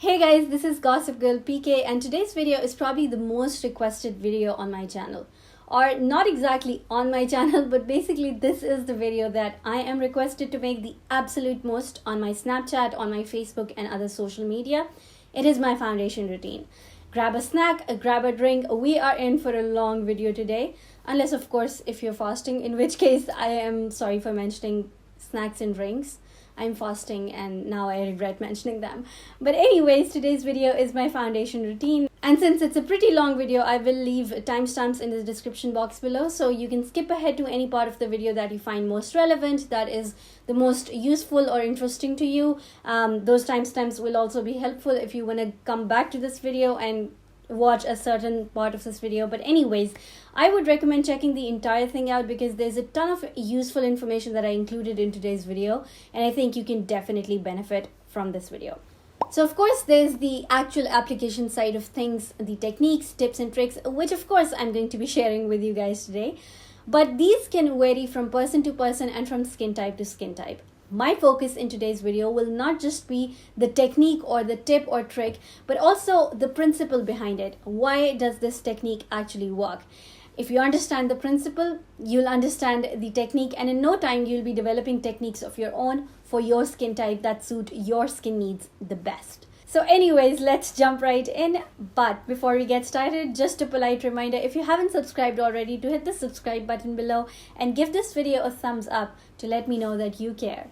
Hey guys, this is Gossip Girl PK and today's video is probably the most requested video on my channel. Or not exactly on my channel, but basically this is the video that I am requested to make the absolute most on my Snapchat, on my Facebook and other social media. It is my foundation routine. Grab a snack, grab a drink, we are in for a long video today. Unless of course if you're fasting, in which case I am sorry for mentioning snacks and drinks. I'm fasting and now I regret mentioning them. But anyways, today's video is my foundation routine. And since it's a pretty long video, I will leave timestamps in the description box below. So you can skip ahead to any part of the video that you find most relevant, that is the most useful or interesting to you. Those timestamps will also be helpful if you want to come back to this video and watch a certain part of this video. But anyways, I would recommend checking the entire thing out because there's a ton of useful information that I included in today's video, and I think you can definitely benefit from this video. So of course there's the actual application side of things, the techniques, tips and tricks, which of course I'm going to be sharing with you guys today. But these can vary from person to person and from skin type to skin type. My focus in today's video will not just be the technique or the tip or trick, but also the principle behind it. Why does this technique actually work? If you understand the principle, you'll understand the technique, and in no time you'll be developing techniques of your own for your skin type that suit your skin needs the best. So anyways, let's jump right in. But before we get started, just a polite reminder, if you haven't subscribed already, to hit the subscribe button below and give this video a thumbs up to let me know that you care.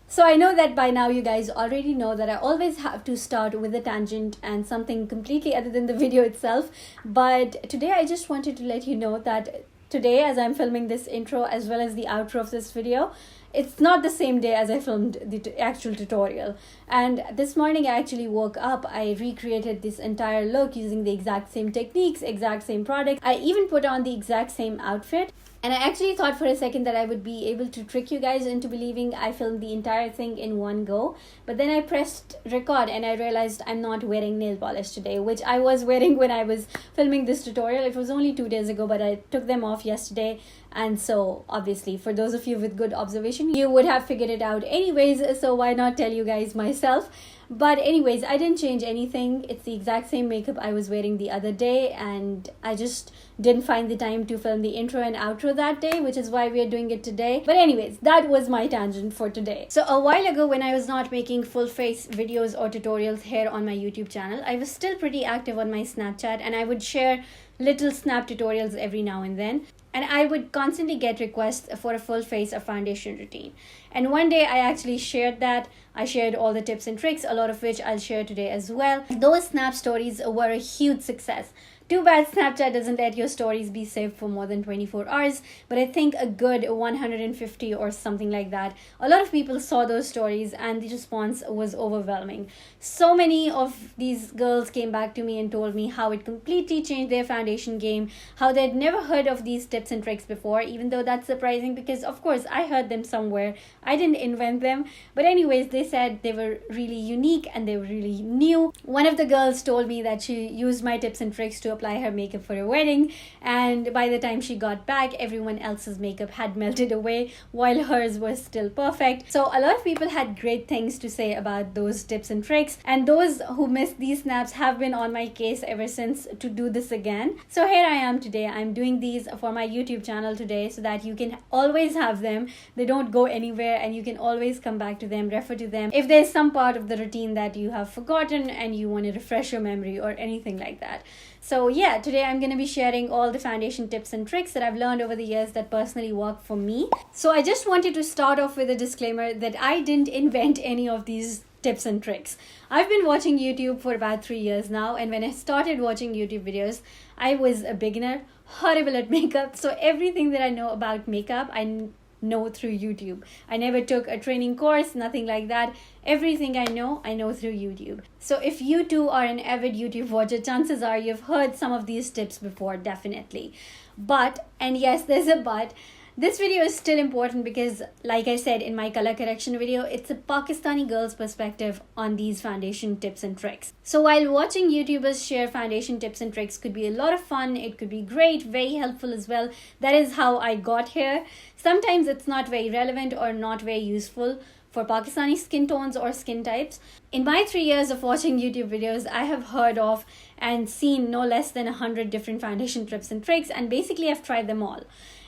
So I know that by now you guys already know that I always have to start with a tangent and something completely other than the video itself. But today I just wanted to let you know that today, as I'm filming this intro as well as the outro of this video, it's not the same day as I filmed the actual tutorial. And this morning I actually woke up, I recreated this entire look using the exact same techniques, exact same products. I even put on the exact same outfit. And I actually thought for a second that I would be able to trick you guys into believing I filmed the entire thing in one go. But then I pressed record and I realized I'm not wearing nail polish today, which I was wearing when I was filming this tutorial. It was only 2 days ago, but I took them off yesterday. And so obviously for those of you with good observation, you would have figured it out anyways. So why not tell you guys myself? But anyways, I didn't change anything. It's the exact same makeup I was wearing the other day, and I just didn't find the time to film the intro and outro that day, which is why we are doing it today. But anyways, that was my tangent for today. So a while ago, when I was not making full face videos or tutorials here on my YouTube channel, I was still pretty active on my Snapchat, and I would share little snap tutorials every now and then. And I would constantly get requests for a full face or foundation routine. And one day I actually shared that. I shared all the tips and tricks, a lot of which I'll share today as well. Those snap stories were a huge success. Too bad Snapchat doesn't let your stories be saved for more than 24 hours, but I think a good 150 or something like that. A lot of people saw those stories and the response was overwhelming. So many of these girls came back to me and told me how it completely changed their foundation game, how they'd never heard of these tips and tricks before, even though that's surprising because of course I heard them somewhere. I didn't invent them. But anyways, they said they were really unique and they were really new. One of the girls told me that she used my tips and tricks to apply her makeup for a wedding, and by the time she got back, everyone else's makeup had melted away while hers was still perfect. So a lot of people had great things to say about those tips and tricks, and those who missed these snaps have been on my case ever since to do this again. So here I am today. I'm doing these for my YouTube channel today so that you can always have them. They don't go anywhere and you can always come back to them, refer to them if there's some part of the routine that you have forgotten and you want to refresh your memory or anything like that. So yeah, today I'm going to be sharing all the foundation tips and tricks that I've learned over the years that personally work for me. So I just wanted to start off with a disclaimer that I didn't invent any of these tips and tricks. I've been watching YouTube for about 3 years now, and when I started watching YouTube videos, I was a beginner, horrible at makeup. So everything that I know about makeup, I know through YouTube. I never took a training course, nothing like that. Everything I know through YouTube. So if you too are an avid YouTube watcher, chances are you've heard some of these tips before, definitely. But, and yes, there's a but, this video is still important because, like I said in my color correction video, it's a Pakistani girl's perspective on these foundation tips and tricks. So while watching YouTubers share foundation tips and tricks could be a lot of fun, it could be great, very helpful as well. That is how I got here. Sometimes it's not very relevant or not very useful. for Pakistani skin tones or skin types. In my 3 years of watching YouTube videos, I have heard of and seen no less than 100 different foundation tips and tricks, and basically I've tried them all.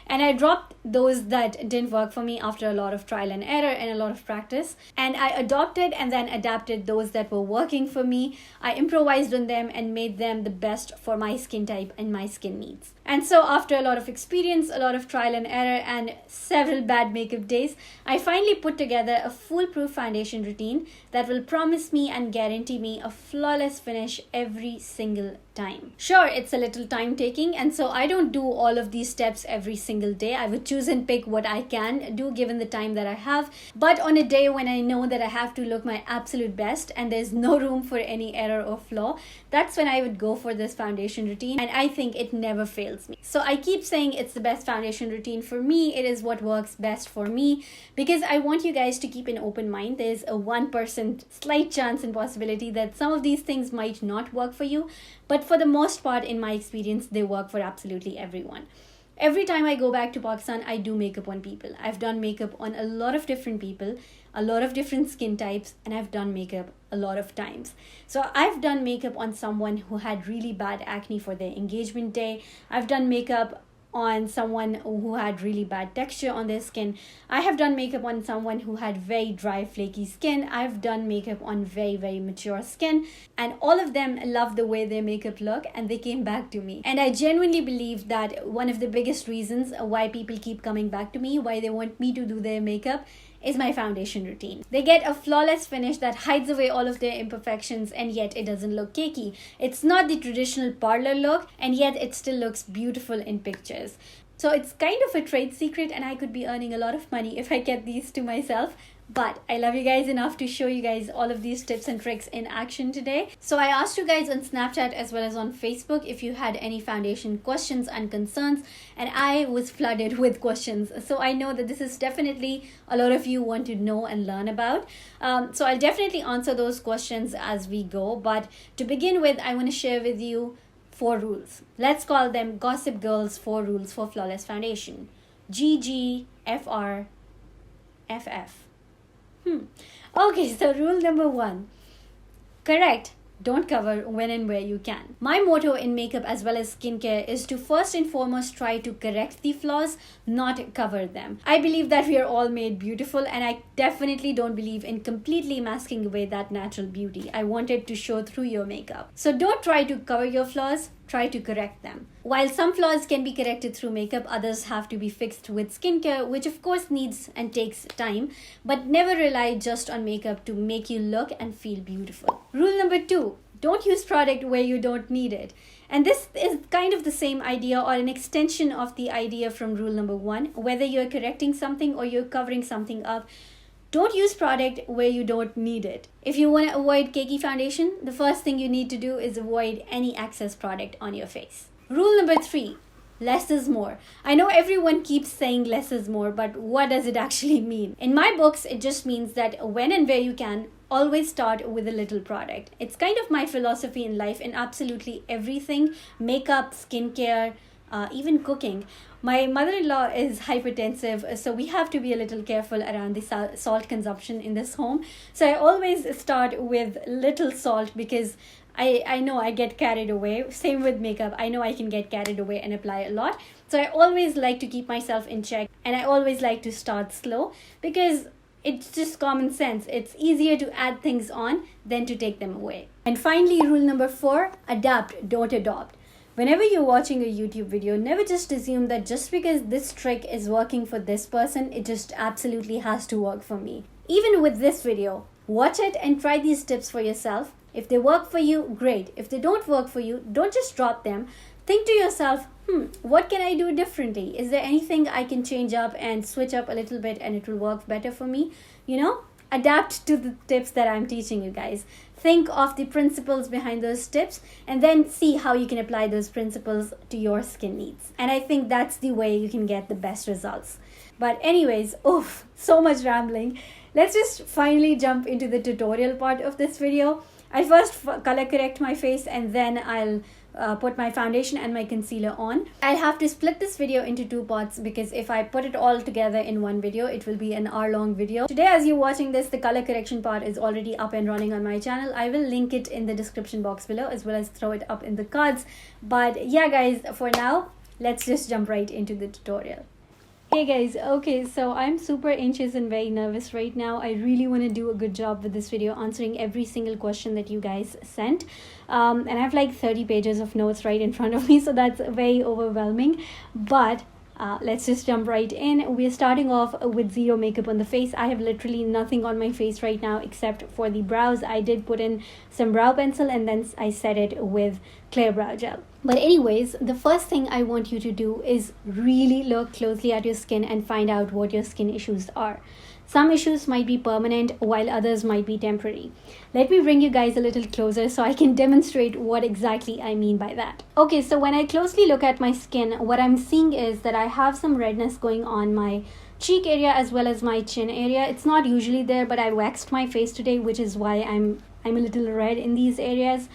And I dropped those that didn't work for me after a lot of trial and error and a lot of practice. And I adopted and then adapted those that were working for me. I improvised on them and made them the best for my skin type and my skin needs. And so after a lot of experience, a lot of trial and error, and several bad makeup days, I finally put together a foolproof foundation routine that will promise me and guarantee me a flawless finish every single time. Sure, it's a little time taking, and so I don't do all of these steps every single day. I would choose and pick what I can do given the time that I have. But on a day when I know that I have to look my absolute best and there's no room for any error or flaw, that's when I would go for this foundation routine, and I think it never fails me. So I keep saying it's the best foundation routine for me. It is what works best for me because I want you guys to keep an open mind. There's a 1% slight chance and possibility that some of these things might not work for you, but for the most part, in my experience, they work for absolutely everyone. Every time I go back to Pakistan, I do makeup on people. I've done makeup on a lot of different people, a lot of different skin types, and I've done makeup a lot of times. So I've done makeup on someone who had really bad acne for their engagement day. I've done makeup on someone who had really bad texture on their skin. I have done makeup on someone who had very dry, flaky skin. I've done makeup on very, very mature skin, and all of them loved the way their makeup looked, and they came back to me. And I genuinely believe that one of the biggest reasons why people keep coming back to me, why they want me to do their makeup, is my foundation routine. They get a flawless finish that hides away all of their imperfections, and yet it doesn't look cakey. It's not the traditional parlor look, and yet it still looks beautiful in pictures. So it's kind of a trade secret, and I could be earning a lot of money if I kept these to myself. But I love you guys enough to show you guys all of these tips and tricks in action today. So I asked you guys on Snapchat as well as on Facebook if you had any foundation questions and concerns, and I was flooded with questions. So I know that this is definitely a lot of you want to know and learn about. So I'll definitely answer those questions as we go. But to begin with, I want to share with you 4 rules. Let's call them Gossip Girl's 4 rules for flawless foundation. GGFRFF. Okay, so rule number 1. Correct. Don't cover when and where you can. My motto in makeup as well as skincare is to first and foremost try to correct the flaws, not cover them. I believe that we are all made beautiful, and I definitely don't believe in completely masking away that natural beauty. I want it to show through your makeup. So don't try to cover your flaws, try to correct them. While some flaws can be corrected through makeup, others have to be fixed with skincare, which of course needs and takes time, but never rely just on makeup to make you look and feel beautiful. Rule number 2, don't use product where you don't need it. And this is kind of the same idea or an extension of the idea from rule number 1. Whether you're correcting something or you're covering something up, don't use product where you don't need it. If you want to avoid cakey foundation, the first thing you need to do is avoid any excess product on your face. Rule number 3, less is more. I know everyone keeps saying less is more, but what does it actually mean? In my books, it just means that when and where you can, always start with a little product. It's kind of my philosophy in life in absolutely everything, makeup, skincare, even cooking. My mother-in-law is hypertensive, so we have to be a little careful around the salt consumption in this home. So I always start with little salt because I know I get carried away. Same with makeup. I know I can get carried away and apply a lot. So I always like to keep myself in check, and I always like to start slow because it's just common sense. It's easier to add things on than to take them away. And finally, rule number 4, adapt, don't adopt. Whenever you're watching a YouTube video, never just assume that just because this trick is working for this person, it just absolutely has to work for me. Even with this video, watch it and try these tips for yourself. If they work for you, great. If they don't work for you, don't just drop them. Think to yourself, what can I do differently? Is there anything I can change up and switch up a little bit and it will work better for me? Adapt to the tips that I'm teaching you guys. Think of the principles behind those tips and then see how you can apply those principles to your skin needs. And I think that's the way you can get the best results. But anyways, so much rambling. Let's just finally jump into the tutorial part of this video. I first color correct my face and then I'll put my foundation and my concealer on. I'll have to split this video into two parts because if I put it all together in one video, it will be an hour-long video. Today, as you're watching this, the color correction part is already up and running on my channel. I will link it in the description box below as well as throw it up in the cards. But yeah, guys, for now, let's just jump right into the tutorial. Hey guys, okay, so I'm super anxious and very nervous right now. I really want to do a good job with this video, answering every single question that you guys sent. And I have like 30 pages of notes right in front of me, so that's very overwhelming. But let's just jump right in. We're starting off with zero makeup on the face. I have literally nothing on my face right now except for the brows. I did put in some brow pencil and then I set it with clear brow gel. But anyways, the first thing I want you to do is really look closely at your skin and find out what your skin issues are. Some issues might be permanent while others might be temporary. Let me bring you guys a little closer so I can demonstrate what exactly I mean by that. Okay, so when I closely look at my skin, what I'm seeing is that I have some redness going on my cheek area as well as my chin area. It's not usually there, but I waxed my face today, which is why I'm a little red in these areas.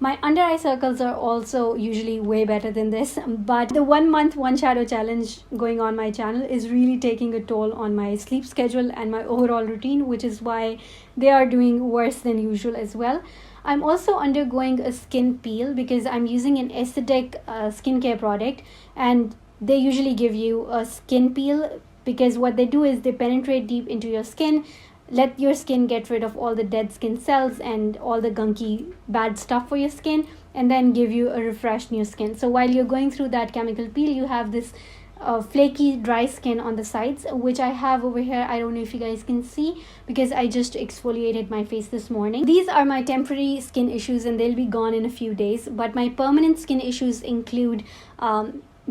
My under eye circles are also usually way better than this, but the 1 month one shadow challenge going on my channel is really taking a toll on my sleep schedule and my overall routine, which is why they are doing worse than usual as well. I'm also undergoing a skin peel because I'm using an aesthetic skincare product, and they usually give you a skin peel because what they do is they penetrate deep into your skin, let your skin get rid of all the dead skin cells and all the gunky bad stuff for your skin, and then give you a refreshed new skin. So while you're going through that chemical peel, you have this flaky dry skin on the sides, which I have over here. I don't know if you guys can see because I just exfoliated my face this morning. These are my temporary skin issues and they'll be gone in a few days, but my permanent skin issues include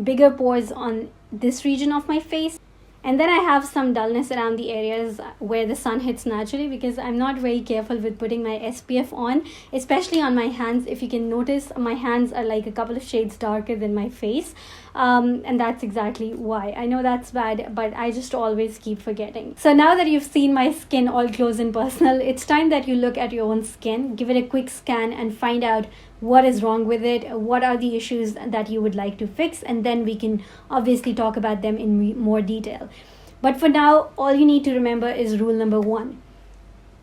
bigger pores on this region of my face. And then I have some dullness around the areas where the sun hits naturally because I'm not very careful with putting my SPF on, especially on my hands. If you can notice, my hands are like a couple of shades darker than my face. And that's exactly why. I know that's bad, but I just always keep forgetting. So now that you've seen my skin all close and personal, it's time that you look at your own skin, give it a quick scan and find out what is wrong with it, what are the issues that you would like to fix, and then we can obviously talk about them in more detail. But for now, all you need to remember is rule number 1.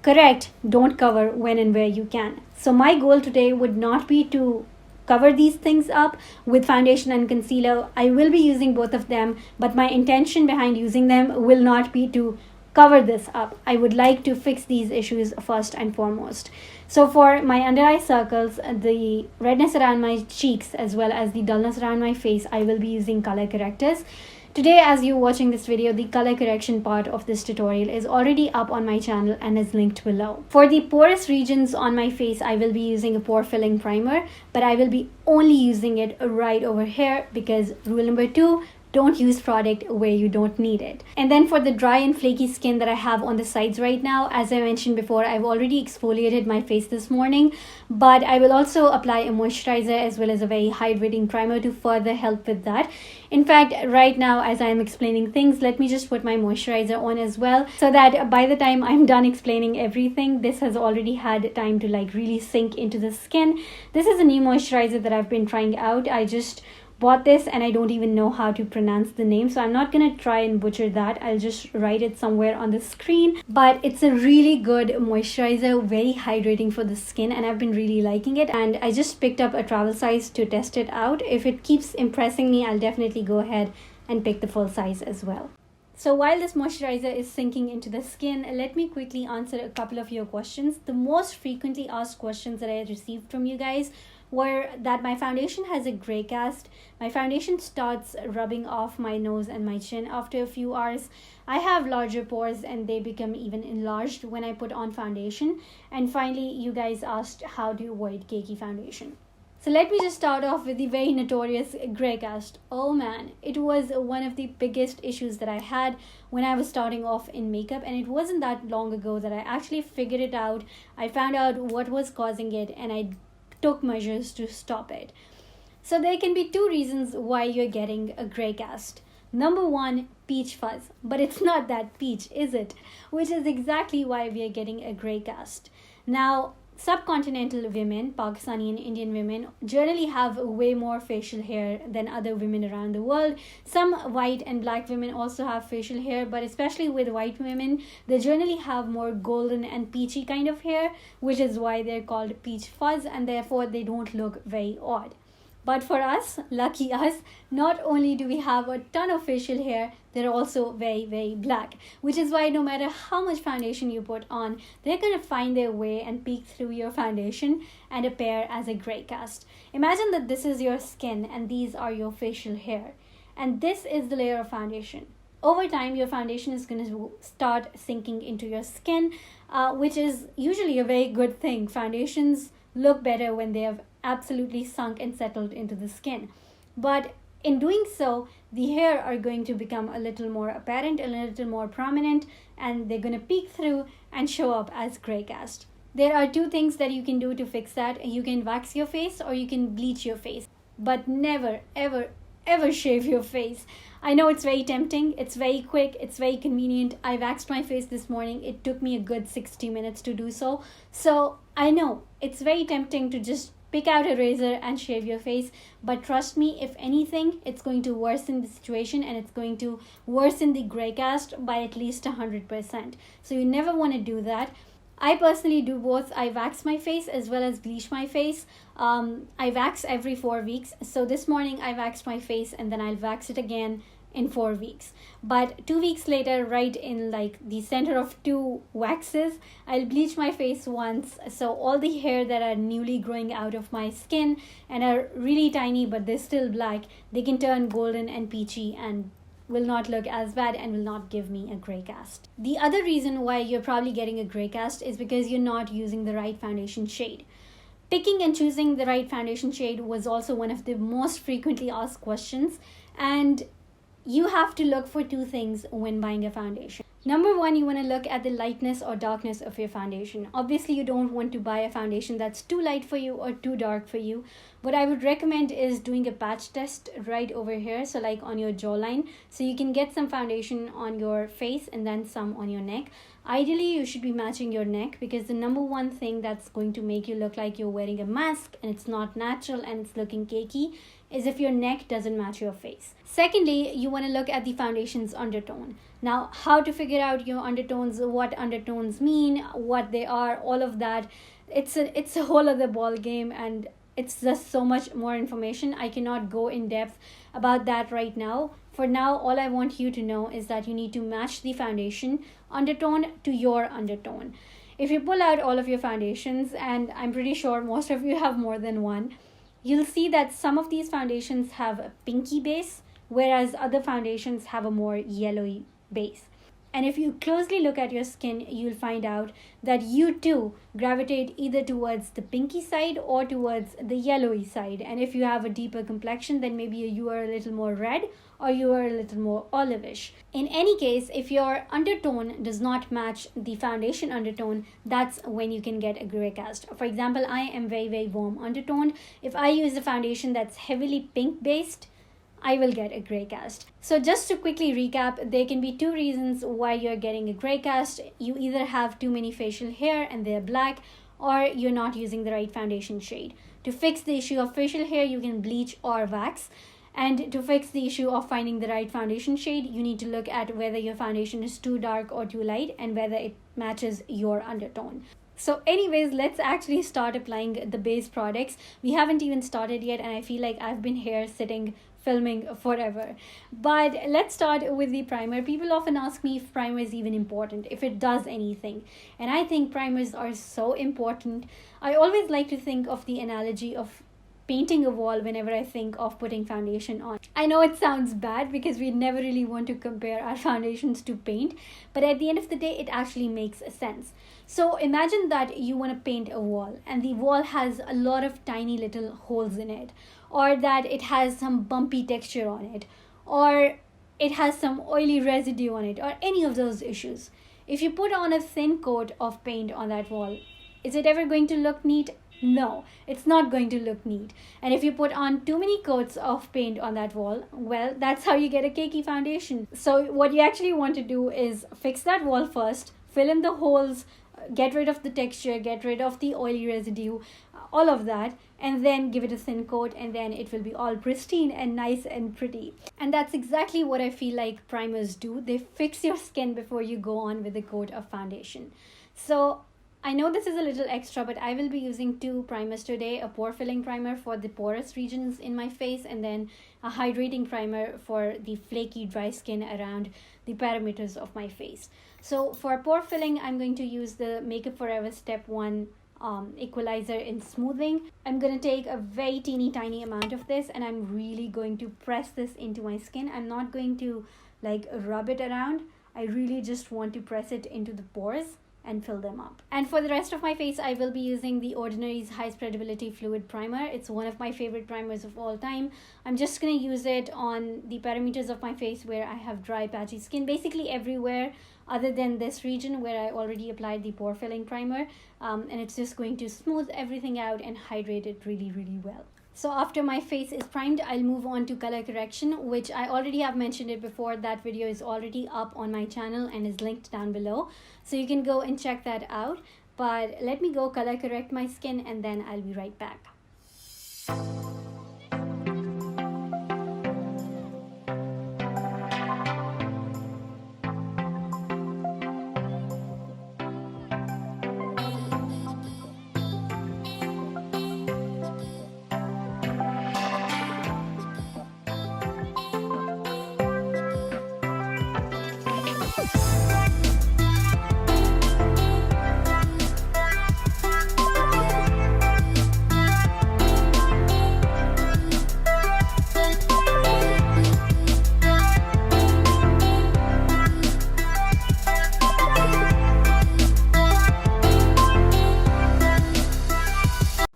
Correct, don't cover when and where you can. So my goal today would not be to cover these things up with foundation and concealer. I will be using both of them, but my intention behind using them will not be to cover this up. I would like to fix these issues first and foremost. So for my under eye circles, the redness around my cheeks as well as the dullness around my face, I will be using color correctors. Today, as you're watching this video, the color correction part of this tutorial is already up on my channel and is linked below. For the porous regions on my face, I will be using a pore filling primer, but I will be only using it right over here because rule number 2, don't use product where you don't need it. And then for the dry and flaky skin that I have on the sides right now, as I mentioned before, I've already exfoliated my face this morning, but I will also apply a moisturizer as well as a very hydrating primer to further help with that. In fact, right now as I'm explaining things, let me just put my moisturizer on as well so that by the time I'm done explaining everything, this has already had time to like really sink into the skin. This is a new moisturizer that I've been trying out. I just bought this and I don't even know how to pronounce the name, so I'm not gonna try and butcher that. I'll just write it somewhere on the screen, but it's a really good moisturizer, very hydrating for the skin, and I've been really liking it. And I just picked up a travel size to test it out. If it keeps impressing me, I'll definitely go ahead and pick the full size as well. So while this moisturizer is sinking into the skin, let me quickly answer a couple of your questions. The most frequently asked questions that I received from you guys were that my foundation has a gray cast. My foundation starts rubbing off my nose and my chin after a few hours. I have larger pores and they become even enlarged when I put on foundation. And finally, you guys asked how to avoid cakey foundation. So let me just start off with the very notorious gray cast. Oh man, it was one of the biggest issues that I had when I was starting off in makeup, and it wasn't that long ago that I actually figured it out. I found out what was causing it and I took measures to stop it. So there can be two reasons why you're getting a gray cast. Number one, peach fuzz, but it's not that peach, is it? Which is exactly why we are getting a gray cast. Now, subcontinental women, Pakistani and Indian women, generally have way more facial hair than other women around the world. Some white and black women also have facial hair, but especially with white women, they generally have more golden and peachy kind of hair, which is why they're called peach fuzz, and therefore they don't look very odd. But for us, lucky us, not only do we have a ton of facial hair, they're also very, very black. Which is why no matter how much foundation you put on, they're going to find their way and peek through your foundation and appear as a gray cast. Imagine that this is your skin and these are your facial hair. And this is the layer of foundation. Over time, your foundation is going to start sinking into your skin, which is usually a very good thing. Foundations look better when they have absolutely sunk and settled into the skin. But in doing so, the hair are going to become a little more apparent, a little more prominent, and they're going to peek through and show up as gray cast. There are two things that you can do to fix that. You can wax your face or you can bleach your face. But never, ever, ever shave your face. I know it's very tempting, it's very quick, it's very convenient. I waxed my face this morning. It took me a good 60 minutes to do so. So I know it's very tempting to just pick out a razor and shave your face, but trust me, if anything, it's going to worsen the situation and it's going to worsen the gray cast by at least 100%. So you never want to do that. I personally do both. I wax my face as well as bleach my face. I wax every 4 weeks. So this morning I waxed my face and then I'll wax it again in 4 weeks. But 2 weeks later, right in like the center of two waxes, I'll bleach my face once. So all the hair that are newly growing out of my skin and are really tiny but they're still black, they can turn golden and peachy and will not look as bad and will not give me a gray cast. The other reason why you're probably getting a gray cast is because you're not using the right foundation shade. Picking and choosing the right foundation shade was also one of the most frequently asked questions, and you have to look for two things when buying a foundation. Number one, you want to look at the lightness or darkness of your foundation. Obviously, you don't want to buy a foundation that's too light for you or too dark for you. What I would recommend is doing a patch test right over here, so like on your jawline, so you can get some foundation on your face and then some on your neck. Ideally, you should be matching your neck, because the number one thing that's going to make you look like you're wearing a mask and it's not natural and it's looking cakey is if your neck doesn't match your face. Secondly, you want to look at the foundation's undertone. Now, how to figure out your undertones, what undertones mean, what they are, all of that, it's a whole other ball game, and it's just so much more information. I cannot go in depth about that right now. For now, all I want you to know is that you need to match the foundation undertone to your undertone. If you pull out all of your foundations, and I'm pretty sure most of you have more than one, you'll see that some of these foundations have a pinky base, whereas other foundations have a more yellowy base. And if you closely look at your skin, you'll find out that you too gravitate either towards the pinky side or towards the yellowy side. And if you have a deeper complexion, then maybe you are a little more red or you are a little more olivish. In any case, if your undertone does not match the foundation undertone, that's when you can get a gray cast. For example, I am very, very warm undertoned. If I use a foundation that's heavily pink based, I will get a gray cast. So just to quickly recap, there can be two reasons why you're getting a gray cast. You either have too many facial hair and they're black, or you're not using the right foundation shade. To fix the issue of facial hair, you can bleach or wax. And to fix the issue of finding the right foundation shade, you need to look at whether your foundation is too dark or too light and whether it matches your undertone. So anyways, let's actually start applying the base products. We haven't even started yet, and I feel like I've been here sitting filming forever. But let's start with the primer. People often ask me if primer is even important, if it does anything. And I think primers are so important. I always like to think of the analogy of painting a wall whenever I think of putting foundation on. I know it sounds bad because we never really want to compare our foundations to paint, but at the end of the day, it actually makes sense. So imagine that you want to paint a wall and the wall has a lot of tiny little holes in it, or that it has some bumpy texture on it, or it has some oily residue on it, or any of those issues. If you put on a thin coat of paint on that wall, is it ever going to look neat? No, it's not going to look neat. And if you put on too many coats of paint on that wall, well, that's how you get a cakey foundation. So what you actually want to do is fix that wall first, fill in the holes, get rid of the texture, get rid of the oily residue, all of that, and then give it a thin coat, and then it will be all pristine and nice and pretty. And that's exactly what I feel like primers do. They fix your skin before you go on with a coat of foundation. So I know this is a little extra, but I will be using two primers today, a pore filling primer for the porous regions in my face, and then a hydrating primer for the flaky dry skin around the perimeters of my face. So for pore filling, I'm going to use the Makeup Forever Step 1 equalizer in smoothing. I'm going to take a very teeny tiny amount of this, and I'm really going to press this into my skin. I'm not going to like rub it around. I really just want to press it into the pores and fill them up. And for the rest of my face, I will be using the Ordinary's High Spreadability Fluid Primer. It's one of my favorite primers of all time. I'm just going to use it on the perimeters of my face where I have dry, patchy skin, basically everywhere other than this region where I already applied the pore filling primer. And it's just going to smooth everything out and hydrate it really, really well. So after my face is primed, I'll move on to color correction, which I already have mentioned it before. That video is already up on my channel and is linked down below. So you can go and check that out. But let me go color correct my skin, and then I'll be right back.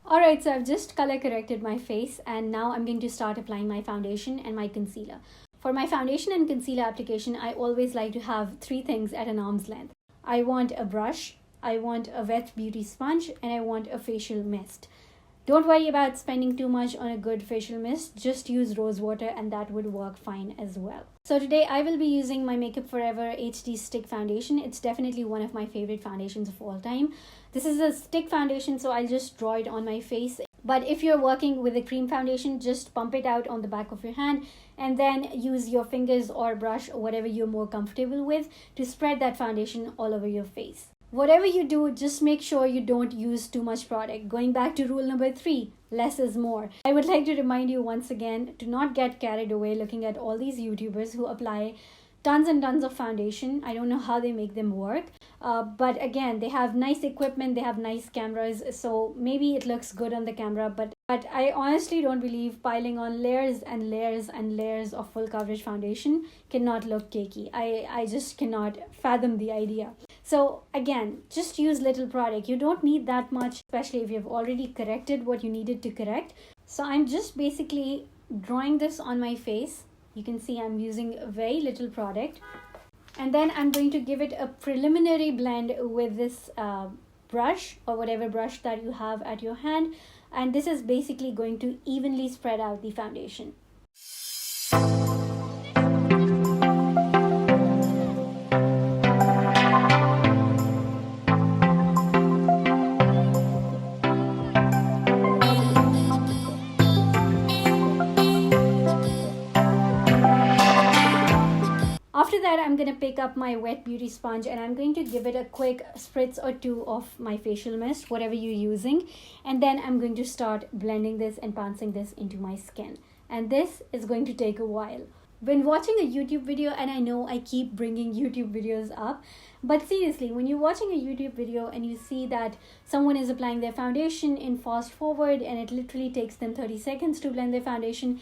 Alright, so I've just color corrected my face, and now I'm going to start applying my foundation and my concealer. For my foundation and concealer application, I always like to have three things at an arm's length. I want a brush, I want a wet beauty sponge, and I want a facial mist. Don't worry about spending too much on a good facial mist, just use rose water and that would work fine as well. So today I will be using my Makeup Forever HD Stick Foundation. It's definitely one of my favorite foundations of all time. This is a stick foundation, so I'll just draw it on my face. But if you're working with a cream foundation, just pump it out on the back of your hand and then use your fingers or brush or whatever you're more comfortable with to spread that foundation all over your face. Whatever you do, just make sure you don't use too much product. Going back to rule number 3, less is more. I would like to remind you once again to not get carried away looking at all these YouTubers who apply tons and tons of foundation. I don't know how they make them work. But again, they have nice equipment, they have nice cameras, so maybe it looks good on the camera, but I honestly don't believe piling on layers and layers and layers of full coverage foundation cannot look cakey. I just cannot fathom the idea. So again, just use little product. You don't need that much, especially if you've already corrected what you needed to correct. So I'm just basically drawing this on my face. You can see I'm using very little product. And then I'm going to give it a preliminary blend with this brush or whatever brush that you have at your hand. And this is basically going to evenly spread out the foundation. After that, I'm going to pick up my wet beauty sponge and I'm going to give it a quick spritz or two of my facial mist, whatever you're using. And then I'm going to start blending this and pouncing this into my skin. And this is going to take a while. When watching a YouTube video, and I know I keep bringing YouTube videos up, but seriously, when you're watching a YouTube video and you see that someone is applying their foundation in fast forward and it literally takes them 30 seconds to blend their foundation,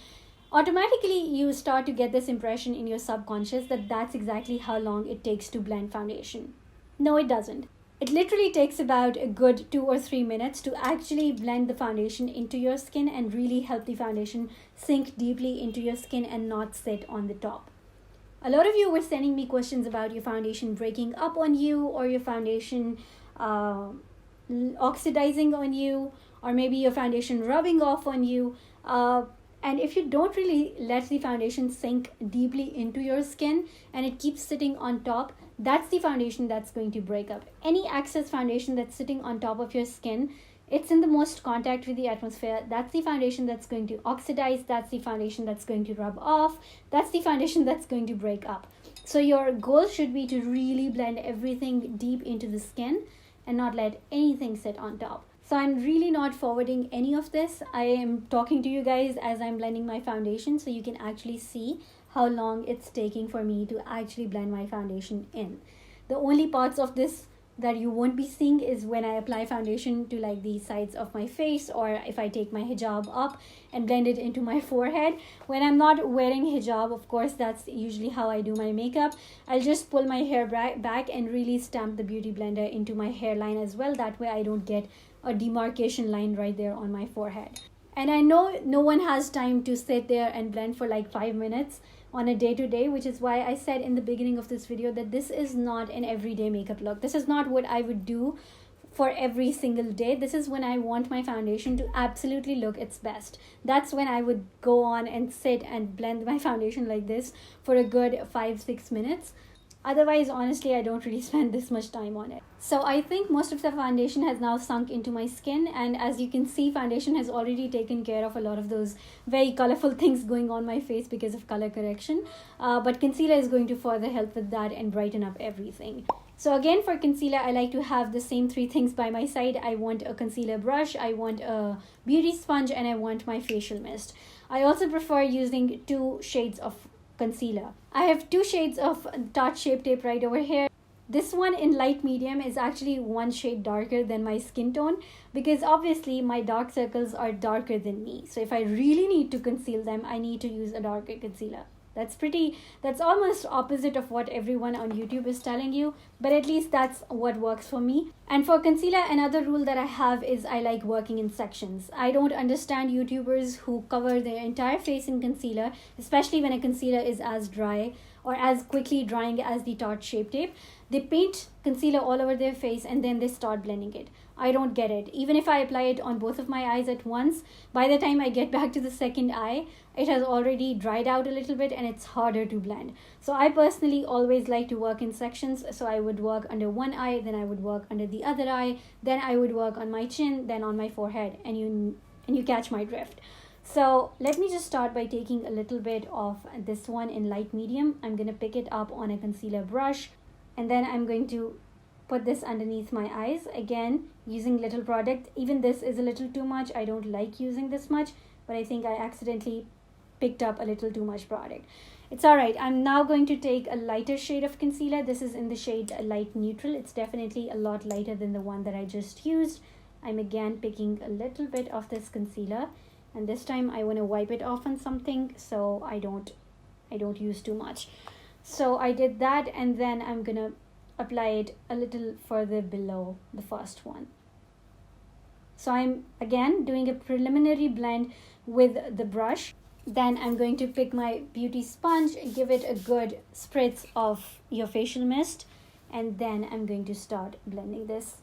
automatically you start to get this impression in your subconscious that that's exactly how long it takes to blend foundation. No, it doesn't. It literally takes about a good 2 or 3 minutes to actually blend the foundation into your skin and really help the foundation sink deeply into your skin and not sit on the top. A lot of you were sending me questions about your foundation breaking up on you or your foundation oxidizing on you, or maybe your foundation rubbing off on you. And if you don't really let the foundation sink deeply into your skin and it keeps sitting on top, that's the foundation that's going to break up. Any excess foundation that's sitting on top of your skin, it's in the most contact with the atmosphere, that's the foundation that's going to oxidize, that's the foundation that's going to rub off, that's the foundation that's going to break up. So your goal should be to really blend everything deep into the skin and not let anything sit on top. So I'm really not forwarding any of this. I am talking to you guys as I'm blending my foundation, so you can actually see how long it's taking for me to actually blend my foundation in. The only parts of this that you won't be seeing is when I apply foundation to like the sides of my face, or if I take my hijab up and blend it into my forehead. When I'm not wearing hijab, of course, that's usually how I do my makeup. I'll just pull my hair back and really stamp the beauty blender into my hairline as well. That way I don't get a demarcation line right there on my forehead. And I know no one has time to sit there and blend for like 5 minutes on a day-to-day, which is why I said in the beginning of this video that this is not an everyday makeup look. This is not what I would do for every single day. This is when I want my foundation to absolutely look its best. That's when I would go on and sit and blend my foundation like this for a good 5-6 minutes. Otherwise, honestly, I don't really spend this much time on it. So I think most of the foundation has now sunk into my skin, and as you can see, foundation has already taken care of a lot of those very colorful things going on my face because of color correction. But concealer is going to further help with that and brighten up everything. So again, for concealer, I like to have the same 3 things by my side. I want a concealer brush, I want a beauty sponge, and I want my facial mist. I also prefer using 2 shades of concealer. I have 2 shades of Tarte Shape Tape right over here. This one in light medium is actually 1 shade darker than my skin tone, because obviously my dark circles are darker than me. So if I really need to conceal them, I need to use a darker concealer. That's almost opposite of what everyone on YouTube is telling you, but at least that's what works for me. And for concealer, another rule that I have is I like working in sections. I don't understand YouTubers who cover their entire face in concealer, especially when a concealer is as dry or as quickly drying as the Tarte Shape Tape. They paint concealer all over their face and then they start blending it. I don't get it. Even if I apply it on both of my eyes at once, by the time I get back to the second eye, it has already dried out a little bit and it's harder to blend. So I personally always like to work in sections. So I would work under one eye, then I would work under the other eye, then I would work on my chin, then on my forehead, and you catch my drift. So let me just start by taking a little bit of this one in light medium. I'm going to pick it up on a concealer brush, and then I'm going to put this underneath my eyes, again using little product. Even this is a little too much. I don't like using this much, but I think I accidentally picked up a little too much product. It's alright. I'm now going to take a lighter shade of concealer. This is in the shade Light Neutral. It's definitely a lot lighter than the one that I just used. I'm again picking a little bit of this concealer, and this time I want to wipe it off on something so I don't use too much. So I did that, and then I'm gonna apply it a little further below the first one. So I'm again doing a preliminary blend with the brush. Then I'm going to pick my beauty sponge, give it a good spritz of your facial mist, and then I'm going to start blending this.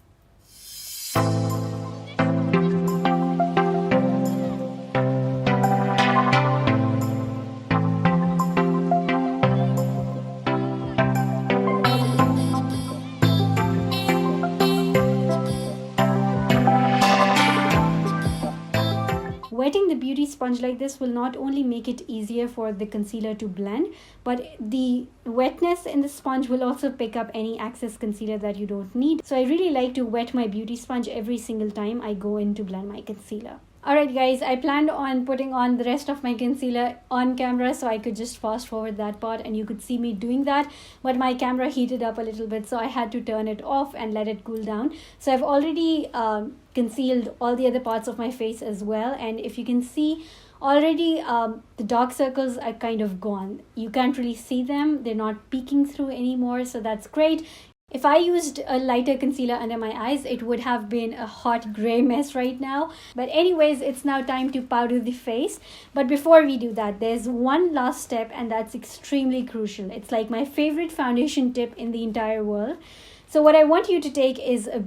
Wetting the beauty sponge like this will not only make it easier for the concealer to blend, but the wetness in the sponge will also pick up any excess concealer that you don't need. So I really like to wet my beauty sponge every single time I go in to blend my concealer. Alright guys, I planned on putting on the rest of my concealer on camera so I could just fast forward that part and you could see me doing that, but my camera heated up a little bit, so I had to turn it off and let it cool down. So I've already concealed all the other parts of my face as well, and if you can see already, the dark circles are kind of gone. You can't really see them, they're not peeking through anymore, so that's great. If I used a lighter concealer under my eyes, it would have been a hot gray mess right now. But anyways, it's now time to powder the face. But before we do that, there's one last step, and that's extremely crucial. It's like my favorite foundation tip in the entire world. So what I want you to take is a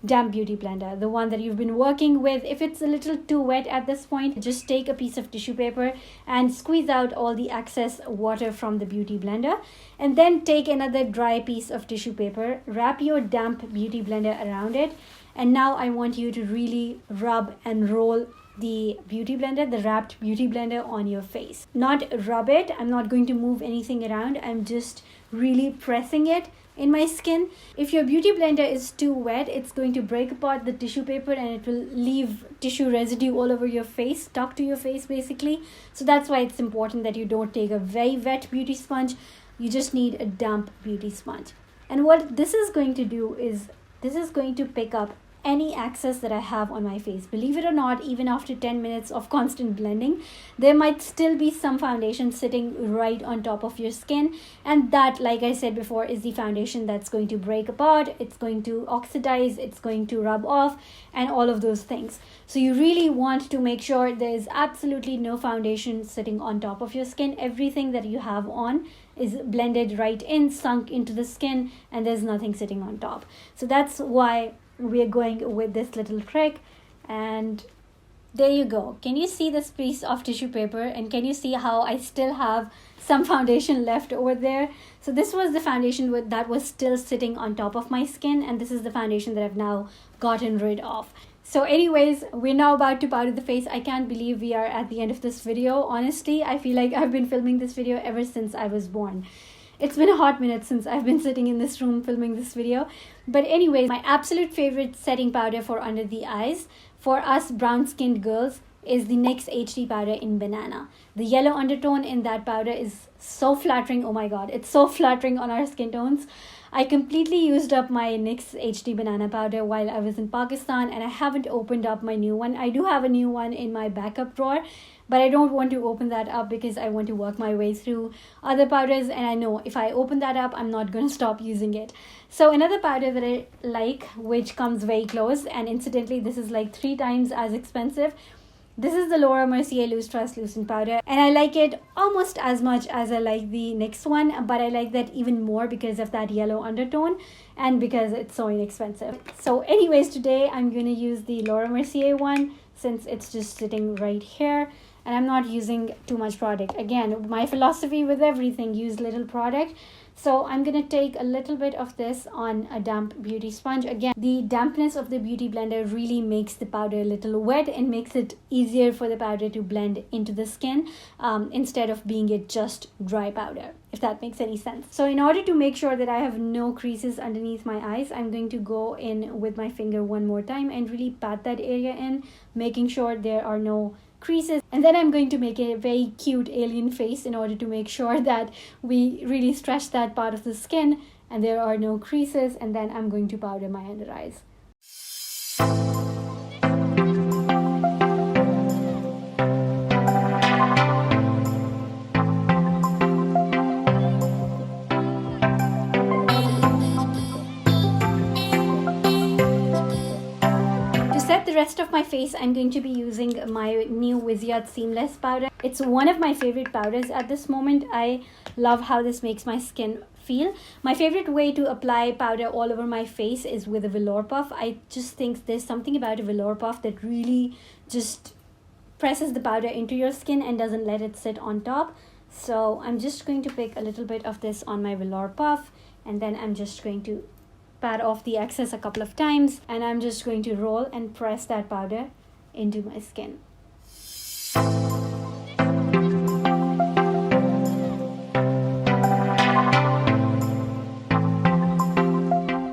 damp beauty blender, the one that you've been working with. If it's a little too wet at this point, just take a piece of tissue paper and squeeze out all the excess water from the beauty blender, and then take another dry piece of tissue paper, wrap your damp beauty blender around it, and now I want you to really rub and roll the beauty blender, the wrapped beauty blender, on your face. Not rub it, I'm not going to move anything around, I'm just really pressing it in my skin. If your beauty blender is too wet, it's going to break apart the tissue paper and it will leave tissue residue all over your face, stuck to your face basically. So that's why it's important that you don't take a very wet beauty sponge. You just need a damp beauty sponge. And what this is going to do is, this is going to pick up any excess that I have on my face. Believe it or not, even after 10 minutes of constant blending, there might still be some foundation sitting right on top of your skin, and that, like I said before, is the foundation that's going to break apart, it's going to oxidize, it's going to rub off, and all of those things. So you really want to make sure there is absolutely no foundation sitting on top of your skin. Everything that you have on is blended right in, sunk into the skin, and there's nothing sitting on top. So that's why we're going with this little trick. And there you go. Can you see this piece of tissue paper, and can you see how I still have some foundation left over there? So this was the foundation that was still sitting on top of my skin, and this is the foundation that I've now gotten rid of. So anyways, we're now about to powder the face. I can't believe we are at the end of this video. Honestly, I feel like I've been filming this video ever since I was born. It's been a hot minute since I've been sitting in this room filming this video. But anyways, my absolute favorite setting powder for under the eyes for us brown skinned girls is the NYX HD powder in Banana. The yellow undertone in that powder is so flattering. Oh my god, it's so flattering on our skin tones. I completely used up my NYX HD Banana powder while I was in Pakistan, and I haven't opened up my new one. I do have a new one in my backup drawer, but I don't want to open that up because I want to work my way through other powders, and I know if I open that up, I'm not going to stop using it. So another powder that I like, which comes very close, and incidentally this is like 3 times as expensive, this is the Laura Mercier Loose Translucent powder, and I like it almost as much as I like the NYX one, but I like that even more because of that yellow undertone and because it's so inexpensive. So anyways, today I'm going to use the Laura Mercier one since it's just sitting right here, and I'm not using too much product. Again, my philosophy with everything, use little product. So I'm going to take a little bit of this on a damp beauty sponge. Again, the dampness of the beauty blender really makes the powder a little wet and makes it easier for the powder to blend into the skin instead of being it just dry powder, if that makes any sense. So in order to make sure that I have no creases underneath my eyes, I'm going to go in with my finger one more time and really pat that area in, making sure there are no creases, and then I'm going to make a very cute alien face in order to make sure that we really stretch that part of the skin and there are no creases, and then I'm going to powder my under eyes. The rest of my face, I'm going to be using my new Viseart Seamless powder. It's one of my favorite powders at this moment. I love how this makes my skin feel. My favorite way to apply powder all over my face is with a velour puff. I just think there's something about a velour puff that really just presses the powder into your skin and doesn't let it sit on top. So I'm just going to pick a little bit of this on my velour puff, and then I'm just going to pat off the excess a couple of times, and I'm just going to roll and press that powder into my skin. Oh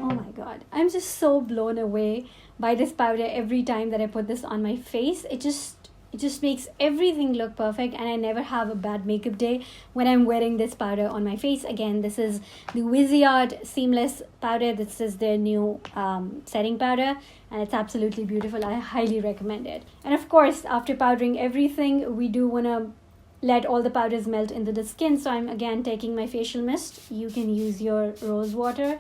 my god, I'm just so blown away by this powder every time that I put this on my face. It just makes everything look perfect, and I never have a bad makeup day when I'm wearing this powder on my face. Again, this is the Viseart Seamless powder. This is their new setting powder, and it's absolutely beautiful. I highly recommend it. And of course, after powdering everything, we do want to let all the powders melt into the skin. So I'm again taking my facial mist. You can use your rose water.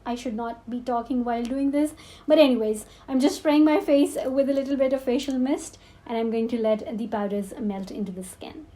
I should not be talking while doing this, but anyways, I'm just spraying my face with a little bit of facial mist, and I'm going to let the powders melt into the skin.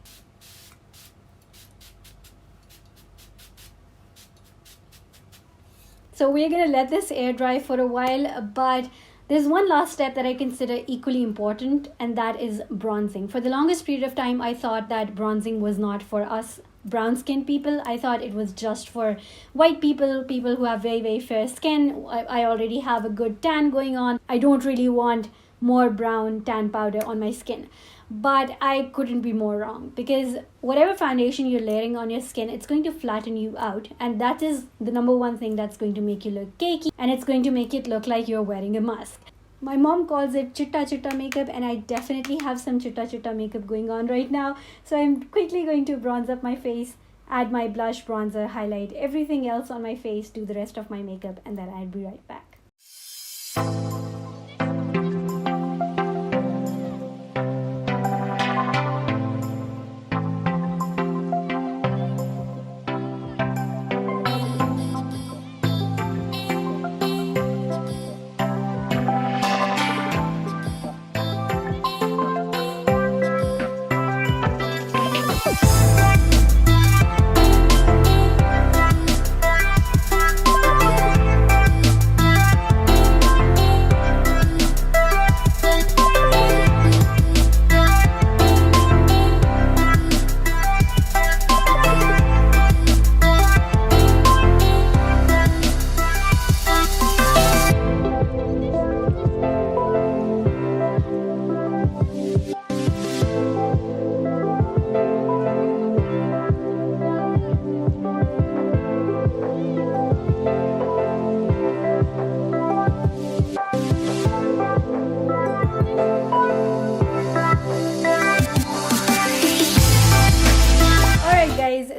So we're gonna let this air dry for a while, but there's one last step that I consider equally important, and that is bronzing. For the longest period of time, I thought that bronzing was not for us brown-skinned people. I thought it was just for white people, people who have very, very fair skin. I already have a good tan going on. I don't really want more brown tan powder on my skin. But I couldn't be more wrong, because whatever foundation you're layering on your skin, it's going to flatten you out, and that is the number one thing that's going to make you look cakey, and it's going to make it look like you're wearing a mask. My mom calls it chitta chitta makeup, and I definitely have some chitta chitta makeup going on right now. So I'm quickly going to bronze up my face, add my blush, bronzer, highlight, everything else on my face, do the rest of my makeup, and then I'll be right back.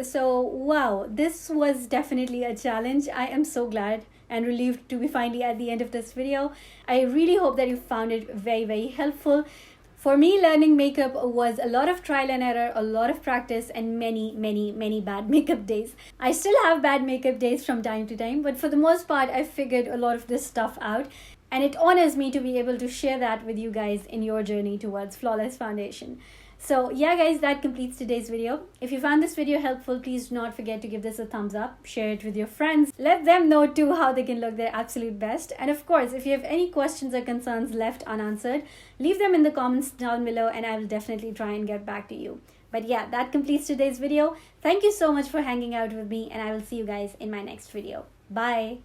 So wow, this was definitely a challenge. I am so glad and relieved to be finally at the end of this video. I really hope that you found it very, very helpful. For me, learning makeup was a lot of trial and error, a lot of practice, and many, many, many bad makeup days. I still have bad makeup days from time to time, but for the most part, I figured a lot of this stuff out. And it honors me to be able to share that with you guys in your journey towards flawless foundation. So yeah guys, that completes today's video. If you found this video helpful, please do not forget to give this a thumbs up, share it with your friends, let them know too how they can look their absolute best. And of course, if you have any questions or concerns left unanswered, leave them in the comments down below and I will definitely try and get back to you. But yeah, that completes today's video. Thank you so much for hanging out with me, and I will see you guys in my next video. Bye.